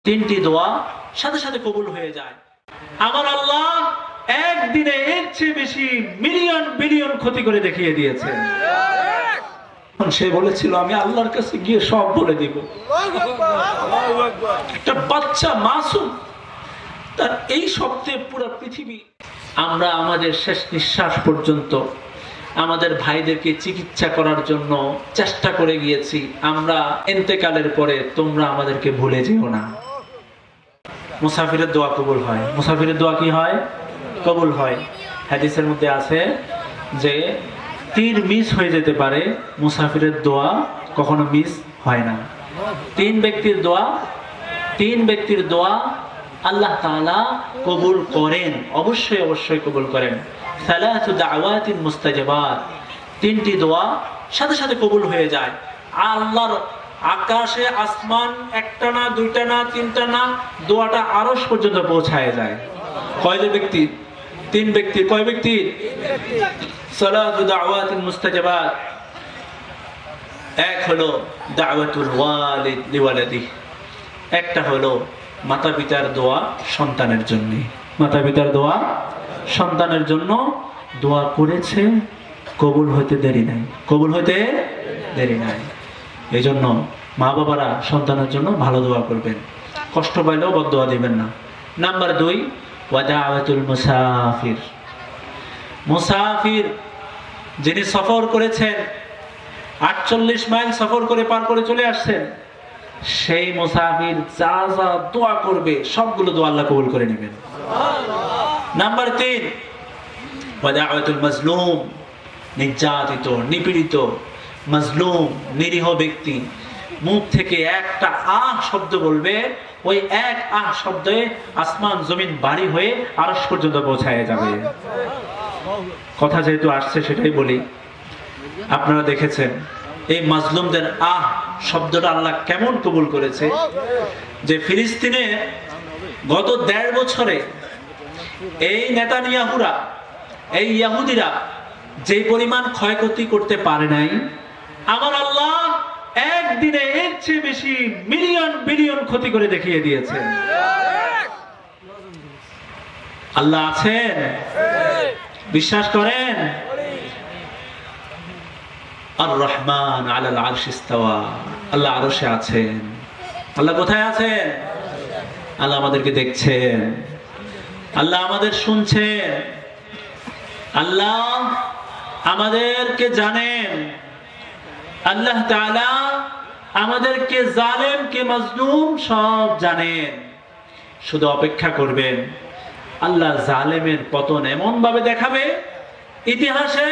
তিনটি দোয়া সাথে সাথে কবুল হয়ে যায়। আমার আল্লাহ একদিনে এর চেয়ে বেশি মিলিয়ন বিলিয়ন ক্ষতি করে দেখিয়ে দিয়েছেন। সে বলেছিল আমি আল্লাহর কাছে গিয়ে সব বলে দিব। একটা বাচ্চা মাসুম, তার এই শব্দে পুরো পৃথিবী। আমরা আমাদের শেষ নিঃশ্বাস পর্যন্ত আমাদের ভাইদেরকে চিকিৎসা করার জন্য চেষ্টা করে গিয়েছি। আমরা ইন্তেকালের পরে তোমরা আমাদেরকে ভুলে যেও না। মুসাফিরের দোয়া কবুল হয়। মুসাফিরের দোয়া কি হয়? কবুল হয়। হাদিসের মধ্যে আছে যে তীর মিস হয়ে যেতে পারে, মুসাফিরের দোয়া কখনো মিস হয় না। তিন ব্যক্তির দোয়া আল্লাহ তাআলা কবুল করেন, অবশ্যই অবশ্যই কবুল করেন। সালাতু দাওয়াতিন মুস্তাজাবাত, তিনটি দোয়া সাথে সাথে কবুল হয়ে যায়। আল্লাহর আকাশে আসমান একটা না, দুইটা না, তিনটা না, দোয়াটা আরশ পর্যন্ত পৌঁছায় যায়। কয় ব্যক্তি? তিন ব্যক্তি। কয় ব্যক্তি? সালাতু দাওয়াতিন মুস্তাজাবাত। এক হলো দাওয়াতুল ওয়ালিদ লিওয়ালিদিহি, একটা হলো মাতা পিতার দোয়া সন্তানের জন্য। মাতা পিতার দোয়া সন্তানের জন্য দোয়া করেছে, কবুল হইতে দেরি নাই, কবুল হইতে দেরি নাই। এই জন্য মা বাবারা সন্তানের জন্য ভালো দোয়া করবেন, কষ্ট পাইলেও বদদোয়া দিবেন না। নাম্বার 2, ওয়াদাওয়াতুল মুসাফির। মুসাফির যিনি সফর করেছেন, 48 মাইল সফর করে পার করে চলে আসছেন, সেই মুসাফির যা যা দোয়া করবে সবগুলো দোয়া আল্লাহ কবুল করে নেবেন। নাম্বার 3, ওয়াদাওয়াতুল মাজলুম। নির্যাতিত, নিপীড়িত, মাজলুম, নিরীহ ব্যক্তি মুখ থেকে একটা আহ শব্দ বলবে, ওই এক আহ শব্দে আসমান জমিন বাড়ি হয়ে আরশ পর্যন্ত পৌঁছায় যাবে। কথা যেহেতু আসছে সেটাই বলি। আপনারা দেখেছেন এই মাজলুমদের আহ শব্দটা আল্লাহ কেমন কবুল করেছে, যে ফিলিস্তিনে গত 1.5 বছরে এই নেতানিয়াহুরা, এই ইহুদিরা যে পরিমাণ ক্ষয়ক্ষতি করতে পারে নাই, আমার আল্লাহ একদিনে এর চেয়ে বেশি মিলিয়ন বিলিয়ন ক্ষতি করে দেখিয়ে দিয়েছেন। আল্লাহ আছেন, বিশ্বাস করেন? আর রহমান আলাল আরশ ইস্তাওয়া, আল্লাহ আরশে আছেন। আল্লাহ কোথায় আছেন? আল্লাহ আমাদেরকে দেখছেন, আল্লাহ আমাদের শুনছেন, আল্লাহ আমাদেরকে জানেন। আল্লাহ তাআলা আমাদেরকে জালেম কে মাজলুম সব জানেন। শুধু অপেক্ষা করবেন, আল্লাহ জালেমের পতন এমন ভাবে দেখাবে, ইতিহাসে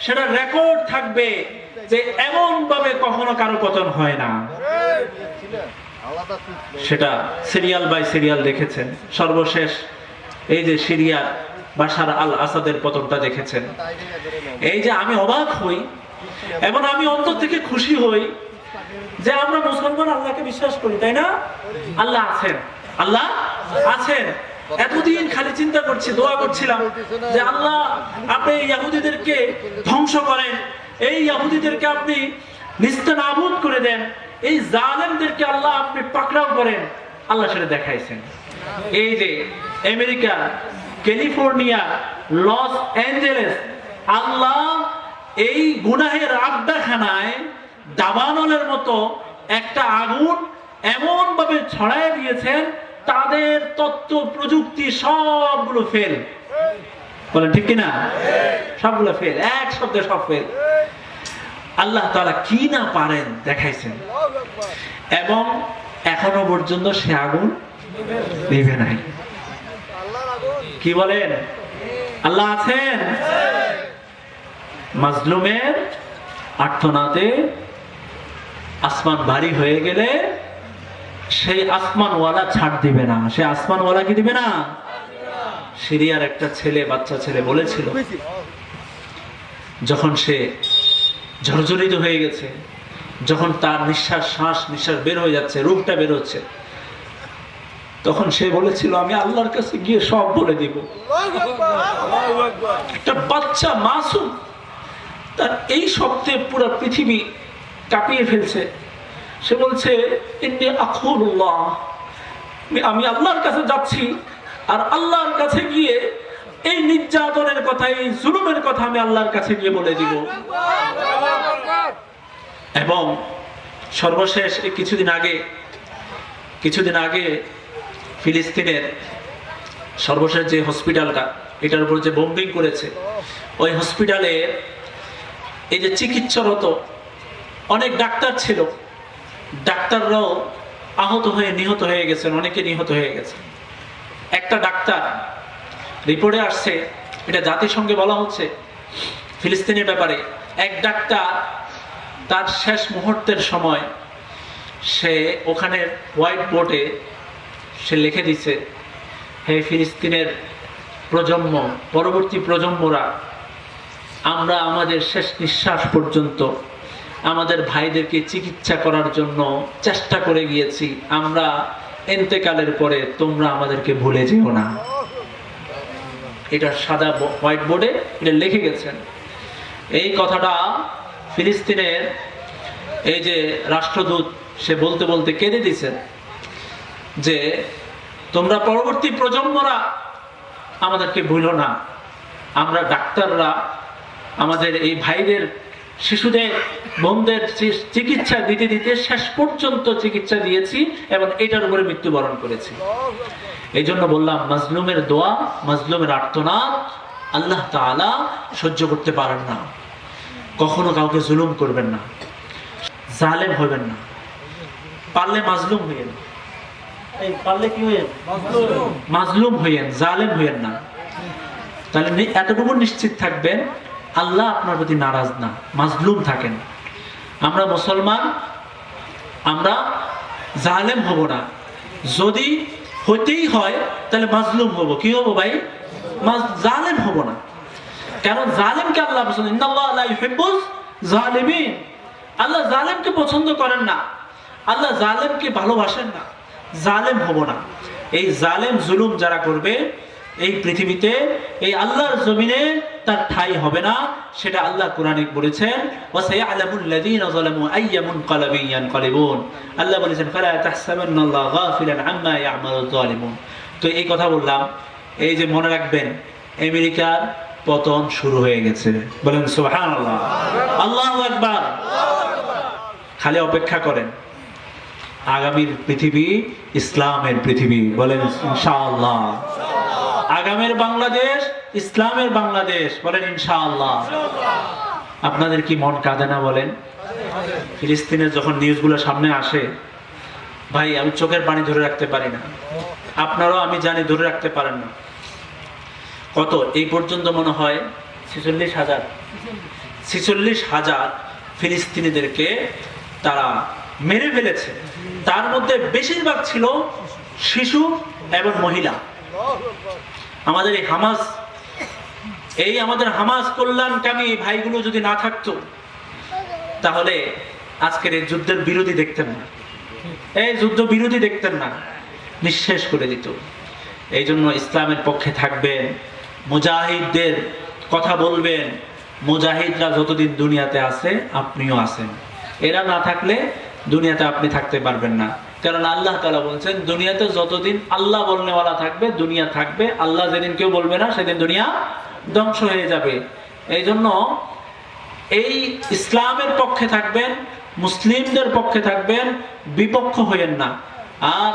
সেটা রেকর্ড থাকবে যে এমন ভাবে কখনো কারো পতন হয় না। সেটা সিরিয়াল বাই সিরিয়াল দেখেছেন। সর্বশেষ এই যে সিরিয়ার বাশার আল আসাদের পতনটা দেখেছেন। এই যে আমি অবাক হই এবং আমি অন্তর থেকে খুশি হই যে আমরা মুসলমান আল্লাহকে বিশ্বাস করি, তাই না? আল্লাহ আছেন, আল্লাহ আছেন। এতদিন খালি চিন্তা করছি, দোয়া করছিলাম যে আল্লাহ আপনি ইহুদিদেরকে ধ্বংস করেন, এই ইহুদিদেরকে আপনি নিস্তানাবুদ করে দেন, এই জালেমদেরকে আল্লাহ আপনি পাকড়াও করেন। আল্লাহ সেটা দেখাইছেন। এই যে আমেরিকা, ক্যালিফোর্নিয়া, লস অ্যাঞ্জেলেস, আল্লাহ এই গুনাহের আড্ডাখানায় দাবানলের মতো একটা আগুন এমন ভাবে ছড়ায় দিয়েছেন, তাদের তথ্য প্রযুক্তি সবগুলো ফেল। বলেন ঠিক কিনা? সবগুলো ফেল, এক শব্দে সব ফেল। আল্লাহ তাআলা কি না পারেন দেখাইছেন, এবং এখনো পর্যন্ত সে আগুন নিভে নাই। কি বলেন? আল্লাহ আছেন। মাজলুমের আর্তনাদে আসমান ভারী হয়ে গেলে সেই আসমানওয়ালা ছাড় দিবে না। সে আসমানওয়ালা কি দিবে না? সিরিয়ার একটা ছেলে, বাচ্চা ছেলে বলেছিল, যখন সে জর্জরিত হয়ে গেছে, যখন তার শ্বাস নিঃশ্বাস বের হয়ে যাচ্ছে, রূহটা বের হচ্ছে, তখন সে বলেছিল আমি আল্লাহর কাছে গিয়ে সব বলে দিব। একটা বাচ্চা মাসুম, তার এই শব্দে পুরো পৃথিবী কাঁপিয়ে ফেলছে। সে বলছে ইন্নী আকুলুল্লাহ, আমি আল্লাহর কাছে যাচ্ছি, আর আল্লাহর কাছে গিয়ে এই নির্যাতনের কথা, এই জুলুমের কথা আমি আল্লাহর কাছে গিয়ে বলে দিব। এবং সর্বশেষ কিছুদিন আগে ফিলিস্তিনের সর্বশেষ যে হসপিটালটা, এটার উপর যে বোম্বিং করেছে, ওই হসপিটালে এই যে চিকিৎসারত অনেক ডাক্তার ছিল, ডাক্তাররাও আহত হয়ে নিহত হয়ে গেছেন, অনেকে নিহত হয়ে গেছে। একটা ডাক্তার রিপোর্টে আসছে, এটা জাতিসংঘে বলা হচ্ছে ফিলিস্তিনের ব্যাপারে, এক ডাক্তার তার শেষ মুহূর্তের সময় সে ওখানে হোয়াইট বোর্ডে সে লিখে দিছে, হে ফিলিস্তিনের প্রজন্ম, পরবর্তী প্রজন্মরা, আমরা আমাদের শেষ নিঃশ্বাস পর্যন্ত আমাদের ভাইদেরকে চিকিৎসা করার জন্য চেষ্টা করে গিয়েছি, আমরা ইন্তেকালের পরে তোমরা আমাদেরকে ভুলে যেও না। এটা সাদা হোয়াইট বোর্ডে এটা লিখে গেছেন। এই কথাটা ফিলিস্তিনের এই যে রাষ্ট্রদূত সে বলতে বলতে কেঁদে দিছেন যে তোমরা পরবর্তী প্রজন্মরা আমাদেরকে ভুলো না, আমরা ডাক্তাররা আমাদের এই ভাইদের, শিশুদের, বোনদের চিকিৎসা দিতে দিতে শেষ পর্যন্ত চিকিৎসা দিয়েছি এবং এটার উপরে মৃত্যুবরণ করেছি। এই জন্য বললাম, মাজলুমের দোয়া, মাজলুমের আর্তনাদ আল্লাহ তাআলা সহ্য করতে পারেন না। কখনো কাউকে জুলুম করবেন না, জালেম হবেন না, পারলে মাজলুম হইয়েন, পারলে কি হইয়েন? মাজলুম হইয়েন, জালেম হইয়েন না। তাহলে এতটুকু নিশ্চিত থাকবেন আল্লাহ আপনার প্রতি নারাজ না, মাজলুম থাকেন। আমরা মুসলমান, আমরা জালেম হব না। যদি হইতেই হয় তাহলে মাজলুম হব। কি হব ভাই? জালেম হব না। কারণ জালেমকে আল্লাহ পছন্দ, ইন্নাল্লাহ লা ইউহিব্বুজ জালিমিন। আল্লাহ জালেমকে পছন্দ করেন না, আল্লাহ জালেমকে ভালোবাসেন না। জালেম হব না। এই জালেম জুলুম যারা করবে এই পৃথিবীতে, এই আল্লাহর জমিনে তার ঠাঁই হবে না। সেটা আল্লাহ কোরআনে বলেছেন, ওয়াসায়ালামুল লাযীনা যালামু আইয়া মুনকালাবিন ইয়ানকালিবুন। আল্লাহ বলেছেন, ফালা তাহসাবান্নাল্লাহ গাফিলান আম্মা ইয়ামালুয যালিমুন। তো এই কথা বললাম, এই যে মনে রাখবেন, আমেরিকার পতন শুরু হয়ে গেছে। বলেন সুবহানাল্লাহ, আল্লাহু আকবার। খালি অপেক্ষা করেন, আগামীর পৃথিবী ইসলামের পৃথিবী। বলেন ইনশাআল্লাহ। আগামীর বাংলাদেশ ইসলামের বাংলাদেশ। বলেন ইনশাআল্লাহ। আপনাদের কি মন কাঁদে না বলেন? ফিলিস্তিনের যখন নিউজগুলো সামনে আসে, ভাই আমি চোখের পানি ধরে রাখতে পারি না। আপনারাও আমি জানি ধরে রাখতে পারেন না। কত এই পর্যন্ত মনে হয় 46,000 ফিলিস্তিনিদেরকে তারা মেরে ফেলেছে। তার মধ্যে বেশিরভাগ ছিল শিশু এবং মহিলা। আমাদের আমাদের হামাস কল্যাণকামী ভাইগুলো যদি না থাকতো, তাহলে আজকের এই যুদ্ধের বিরোধী দেখতেন না, এই যুদ্ধ বিরোধী দেখতেন না, নিঃশেষ করে দিত। এই জন্য ইসলামের পক্ষে থাকবেন, মুজাহিদদের কথা বলবেন। মুজাহিদরা যতদিন দুনিয়াতে আছে আপনিও আছেন, এরা না থাকলে দুনিয়াতে আপনি থাকতে পারবেন না। কারণ আল্লাহ তাআলা বলছেন, দুনিয়াতে যতদিন আল্লাহ বলনেওয়ালা থাকবে দুনিয়া থাকবে, আল্লাহ যেদিন কেউ বলবে না সেদিন দুনিয়া ধ্বংস হয়ে যাবে। এই জন্য এই ইসলামের পক্ষে থাকবেন, মুসলিমদের পক্ষে থাকবেন, বিপক্ষ হইয়েন না। আর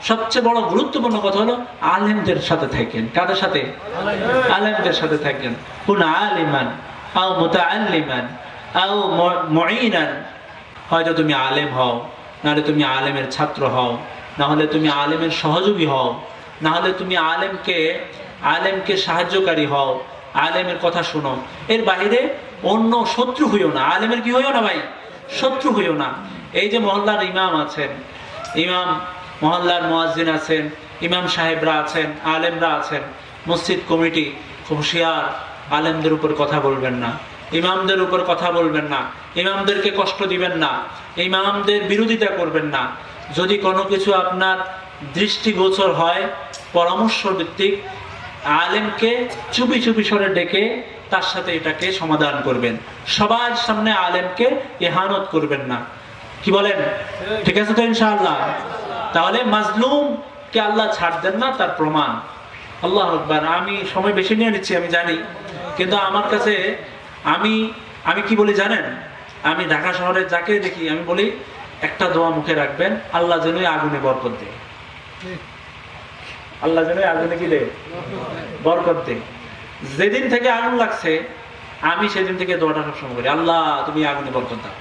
সবচেয়ে বড় গুরুত্বপূর্ণ কথা হলো আলেমদের সাথে থাকেন। কাদের সাথে? আলেমদের সাথে থাকেন। কুন আলিমান আও মুতাআল্লিমান আও মুঈনান। হয়তো তুমি আলেম হও, নাহলে তুমি আলেমের ছাত্র হও, না হলে তুমি আলেমের সহযোগী হও, না হলে তুমি আলেমকে সাহায্যকারী হও, আলেমের কথা শোনো। এর বাইরে অন্য শত্রু হইও না। আলেমের কি হইও না ভাই? শত্রু হইও না। এই যে মহল্লার ইমাম আছেন, ইমাম মহল্লার মুয়াজ্জিন আছেন, ইমাম সাহেবরা আছেন, আলেমরা আছেন, মসজিদ কমিটি, হুঁশিয়ার, আলেমদের উপর কথা বলবেন না, ইমামদের উপর কথা বলবেন না, ইমামদেরকে কষ্ট দিবেন না, ইমামদের বিরোধিতা করবেন না। যদি কোনো কিছু আপনার দৃষ্টিগোচর হয়, পরামর্শ ভিত্তিক আলেমকে চুপি চুপি সরে ডেকে তার সাথে এটাকে সমাধান করবেন। সবার সামনে আলেমকে ইহানত করবেন না। কি বলেন? ঠিক আছে তো ইনশাআল্লাহ? তাহলে মাজলুম কে আল্লাহ ছাড় দেন না তার প্রমাণ। আল্লাহু আকবার। আমি সময় বেশি নিয়ে নিচ্ছি আমি জানি, কিন্তু আমার কাছে আমি আমি কি বলি জানেন, আমি ঢাকা শহরে যাকে দেখি আমি বলি একটা দোয়া মুখে রাখবেন, আল্লাহ যেন আগুনে বরকত দেয়, আল্লাহ যেন আগুনে কি দেয়, বরকত দেয়। যেদিন থেকে আগুন লাগছে আমি সেদিন থেকে দোয়াটা সবসময় করি, আল্লাহ তুমি আগুনে বরকত দাও।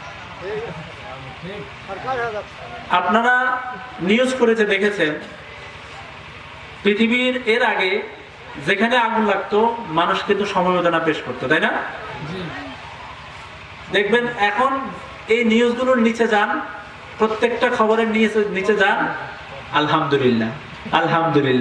আপনারা নিউজ করেছে দেখেছেন, পৃথিবীর এর আগে যেখানে আগুন লাগতো মানুষ কিন্তু সমবেদনা পেশ করতো, তাই না? দেখবেন এখন এই নিউজগুলোর নিচে যান, প্রত্যেকটা খবরের নিচে যান, আলহামদুলিল্লাহ আলহামদুলিল্লাহ।